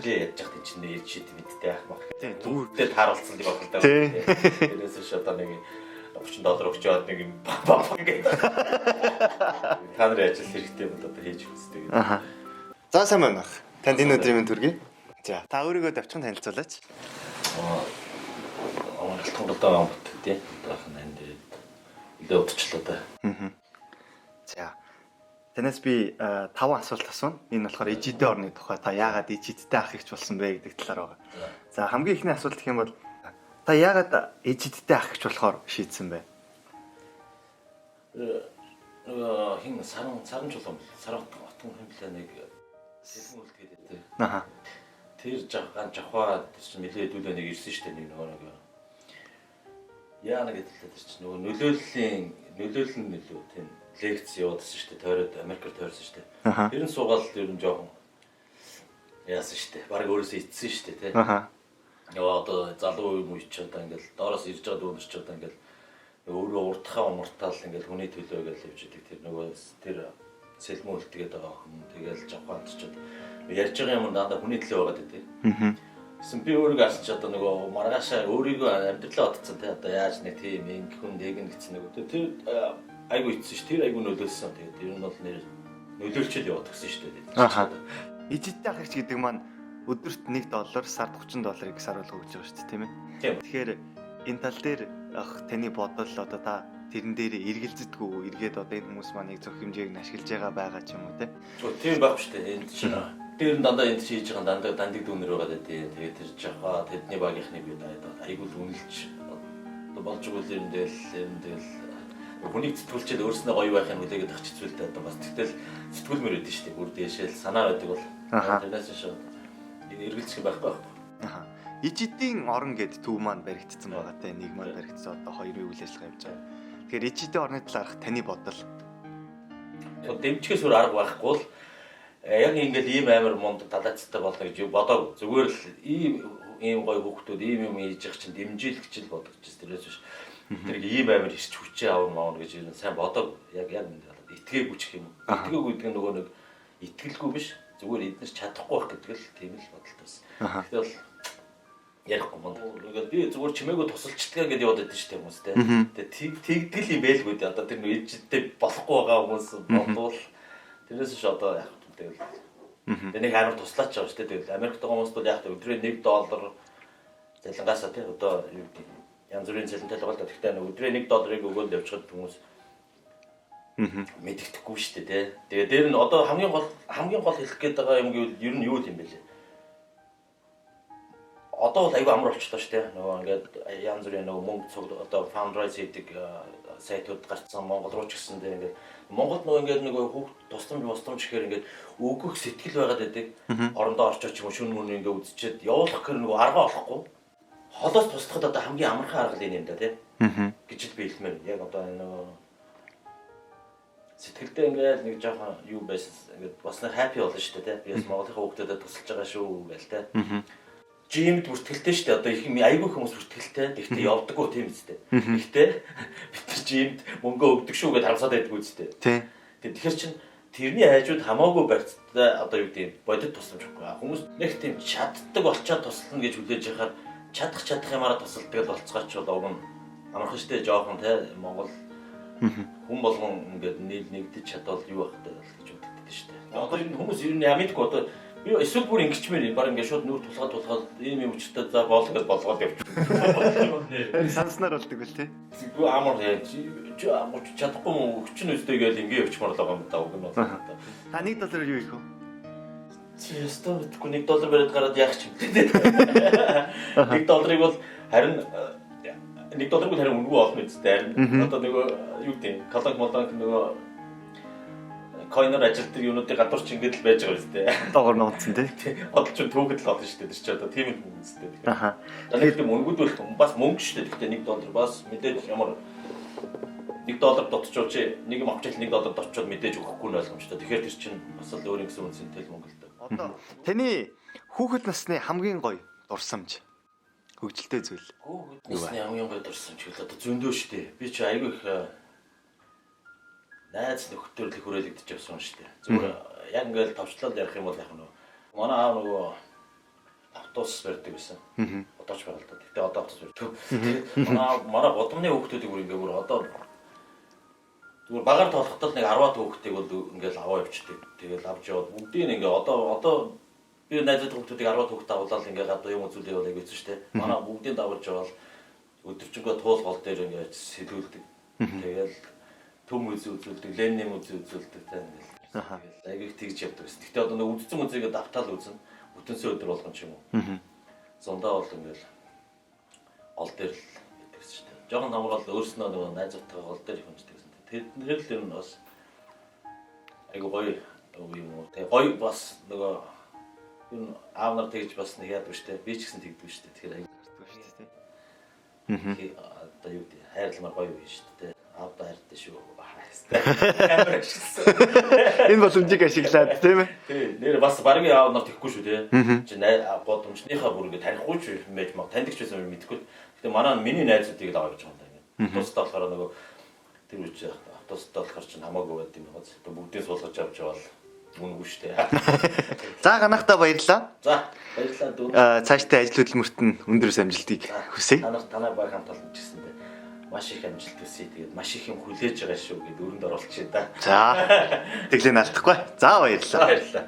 Яаж яах чинь нэр чид мэдтэй ах мах. Дүүртэй тааруулсан юм байна. Тэрээс ш одоо нэг $30 өгч яваад нэг юм ингээд. Та нарын ажил хэрэгтэй бол одоо хийж үзтээ гэдэг. Аха. За сайн байна ах. Танд энэ өдрийн мэнд хүргэе. За та өөрийгөө давчхан танилцуулаач. Амралтан голдоо амт тий. Дахин энд илүү удчлаа да. За. Танаас би 5 асуулт асууна. Энэ болохоор ижидтэй орны тухай та яагаад ижидтэй ах ихч болсон бэ гэдэг талаар байгаа. За хамгийн ихний асуулт гэх юм бол та яагаад ижидтэй ах ихч болохоор шийдсэн бэ? Хин саран чулуун саран отон хэмлээ нэг сэлгэн үлдгээд байдаг. Аха. Тэр жахаа тэр чинь нэлээд үлээ нэг ирсэн шүү дээ нэг нөгөө яана гэдэг л тэр чинь нөгөө нөлөөллийн нөлөө тийм лекц явуулсан шүү дээ. Тойроод Америкт тойрсон шүү дээ. Тэр нь суугаад ер нь жоохон яасан шүү дээ. Бараг өөрөөсөө ицсэн шүү дээ, тий. Аха. Яа одоо залуу юм уу ч одоо ингээл доороос ирж байгаа дүүнер ч одоо ингээл өөрөө урдхаа умартаал ингээл хүний төлөө гэж явж идэг. Тэр нөгөө тэр сэлмэн үлтгээд байгаа хүн тэгэл жавхаад ч ярьж байгаа юм дандаа хүний төлөө байгаад байдаг. Гэсэн би өөрийгөө харсан ч одоо нөгөө маргаашаа өөрийгөө амьдралаа одцсон тий. Одоо яаж нэг тийм ингэ хүн нэгэн гэсэн нөгөө тэр айгу ицсэн ш. Тэр айгу нөлөөлсөн. Тэгээд ер нь бол нөлөөлчөд яваад гисэн ш. Аха. Ижидтэй ах ихч гэдэг маань өдөрт $1, сард $30 саруулга өгж байгаа ш. Тийм ээ. Тэгэхээр энэ тал дээр ах таны бодол одоо та тэрэн дээр эргэлзэдэггүй эргээд одоо энэ хүмүүс маань зөв хэмжээг нь ашиглаж байгаа ч юм уу те. Тийм байх шүү дээ. Энд чинь дээр нь дандаа энд хийж байгаа дандаа дандиг дүүнер байгаа дээ. Тэгээд тэр жахаа тэдний багийнхны би айгу дүнэлж болж өгөл юм дээр хүнийг зэтгүүлчээд өөрснөө гоё байхын хүлээгээд ах чицүүлтэй одоо бас тэгтэл зэтгүүлмэр өгдөн шүү дээ. Бүр дэшэл санаа байдаг бол тэрнээс шууд эргэлзэх байхгүй. Аха. Ижидийн орон гэд төв маань баригдсан байгаа те. Нэг маань баригдсан одоо хоёрын үйл ажиллагаа явж байгаа. Тэгэхээр ижидийн орны талаарх таны бодол. Дэмжихээс өөр арга байхгүй бол яг ингээд ийм амар мунд талаацтай болно гэж бодоагүй. Зүгээр л ийм гоё хүүхдүүд ийм юм хийж явах чинь дэмжүүлэх гэж л бодож байна. Тэрээс биш. Тэр ийм амар ирч хүчээ авах гэж юм сайн бодоагүй. Яг итгээгүй ч юм. Итгээгүй гэдэг нь нөгөө нэг итгэлгүй биш. Зүгээр эднээс чадахгүй байх гэдэг л тийм л бодолтой байсан. Гэтэл бол ярихгүй мод. Ингээд би зүгээр чимээгүй тусалчдгаа гэдээ яваад байдсан шүү дээ хүмүүс те. Тэгээд тэгдэл юм байлгүй дээ. Одоо тэр нэг ижидтэй болохгүй байгаа хүмүүс бодвол тэрнээс ш одоо яг тэгэл. Тэгээд нэг амар туслаач байгаа шүү дээ. Тэгэл Америкт байгаа хүмүүс бол яг өдрөө $1 залингаасаа те одоо юу гэдэг янз бүрийн цалинтай л байгаа л да. Гэхдээ өдрөө $1 өгөөд явчихад хүмүүс мэддэхгүй шүү дээ те. Тэгээд дээр нь одоо хамгийн гол хэлэх гээд байгаа юм гэвэл ер нь юу юм бэ лээ? Одоо бол айгүй амар болчихлоо шүү дээ. Нөгөө ингээд янз бүрийн нөгөө мөнгө цуг одоо fundraise хийдэг сайтууд гарцсан Монгол руу ч гэсэндээ ингээд Монголд нөгөө ингээд нөгөө хүүхд тусламж гэхээр ингээд өгөх сэтгэл байгаад байдаг. Орондоо орчооч юм шүн мөн ингээд үзчихэд явуулах гэхээр нөгөө арга олохгүй. Холоос туслахад одоо хамгийн амархан арга л юм да тий. Гэж л би хэлмээр. Яг одоо нөгөө сэтгэлдээ ингээд нэг жоохон юу байсан ингээд бас нэг happy болно шүү дээ тий. Би бас Монголынхаа хүүхдүүдэд тусалж байгаа шүү гээл тий. Жимд бүртгэлтэй шүү дээ. Одоо их айгүй хүмүүс бүртгэлтэй. Гэхдээ явдаггүй тийм үстэй. Гэхдээ бид нар жимд мөнгө өгдөг шүү гэдээ харамсаад байдгүй үстэй. Тийм. Тэгэхээр чин тэрний хайжууд хамаагүй барьцтай одоо юу гэдэг бодит тусламж байхгүй. Хүмүүс нэг тийм чаддаг болчоод туслана гэж хүлээж яхаар чадах юмараа тусалдаг л болцгооч бол уг нь амархан шүү дээ. Жоохон тий Монгол хүн болгон ингээд нэгдэж чадвал юу байх вэ гэж боддог шүү дээ. Одоо энэ хүмүүс ер нь ямидгүй одоо би эсвэл бүр ингэчмээр баг ингээд шууд нүр тулгаад ийм юм өчтөд за болгоод явчих. Санснаар болдог үл тий. Зүгээр амар яаж чадахгүй мөн өчн үстэй гээл ингээд явчихмаар л байгаа юм даа уг нь бол. Та $1 юу их вэ? Чи өстөө мэдгүй $1 бариад гараад яах ч юм тий. $1 бол харин $1 бол харин үнгүй олно үстэй харин одоо нөгөө юу гэдэг колонк нөгөө койнор ажилтдаг юунуудыг гадуурч ингэж л байж байгаа үстэй. Доогор нууцсан тий. Одолч түүхэд л олно шүү дээ. Тэр чи одоо тийм юм үстэй. Аха. Тэгэхээр мөнгөд бол бас мөнгө шүү дээ. Гэхдээ $1 бас мэдээж ямар $1 дотчууч нэг юм авчил $1 дотчууд мэдээж өгөхгүй нь ойлгомжтой. Тэгэхээр тэр чинь бас л өөр юм гэсэн үнцэнтэй л мөнгө л дээ. Одоо таны хүүхэд насны хамгийн гоё дурсамж хөгжилтэй зүйл. Хүүхэд насны хамгийн гоё дурсамж гэвэл одоо зөндөө шүү дээ. Би чи айгүй их найз нөхдөр л хүрээлэгдэж явсан шүү дээ. Зүгээр яг ингээл товчлол ярих юм бол яг нөгөө манай аав нөгөө автобус барьдаг байсан. Одоо ч байна л да. Гэтэ одоо автобус барьдаг. Манай годомны хүүхдүүдийг бүр ингээ бүр одоо зүгээр багаар тоолохдоо нэг 10-аад хүүхдийг бол ингээл аваа явчихдаг. Тэгэл авч яваад бүгдийг ингээ одоо би найзад хүүхдүүдийг 10-аад хүүхд авуулаад ингээ гадаа юм үзүүлээ бол айгүйсэн шүү дээ. Манай бүгдийг давуулж явал өдөржингөө туул гол дээр ингээ сэлүүлдэг. Тэгэл төм үзүүлдэг, ленэм үзүүлдэг тань ингээл. Айгүйх тэгж явдаг гэсэн. Гэтэ одоо нэг үдцэн үзээгээ давтаал үзнэ. Бүтэнсээ өдөр болгон ч юм уу. Зундаа бол ингээл гол дээр л гэдэгс шүү дээ. Жохон намрал өөрснөө нөгөө найзуудтайгаа гол дээр хөнждөг гэсэн. Тэр л юм бас айгүй гоё юм уу. Тэгээ гоё бас нөгөө юм аав нар тэгж бас нэг яадаг шүү дээ. Би ч гэсэн тэгдэг шүү дээ. Тэгэхээр айгүй гардаг шүү дээ. Одоо юу гэдэг хайрламар гоё юм шүү дээ. Аавда хайртай шүү. Камер ашигласан. Энэ боломжийг ашиглаад тийм ээ. Тий, нэр бас багийн аав нар тэхгүй шүү дээ. Чи годомчныхаа бүр ингэ танихгүй ч юм байж маа таньдаг ч байсан юм мэдэхгүй. Гэтэ манай миний найзуудыг л аваад явж байгаа юм даа. Тусдаа болохоор нөгөө тэр үуч автобустай болохоор ч хамаагүй байд юм байна. Бүгдийг суулгаж авч явал үнэгүй шүү дээ. За ганахтаа баярлалаа. За баярлалаа дүү. Цаашдаа ажил хөдөлмөрт нь өндөр амжилтыг хүсье. Танай баг хамт олон ч гэсэндээ маш их амжилт хүсье. Тэгээд маш их юм хүлээж байгаа шүү гэд өрөнд оруулчих да. За. Тэглээ наалтахгүй. За баярлалаа. Баярлалаа.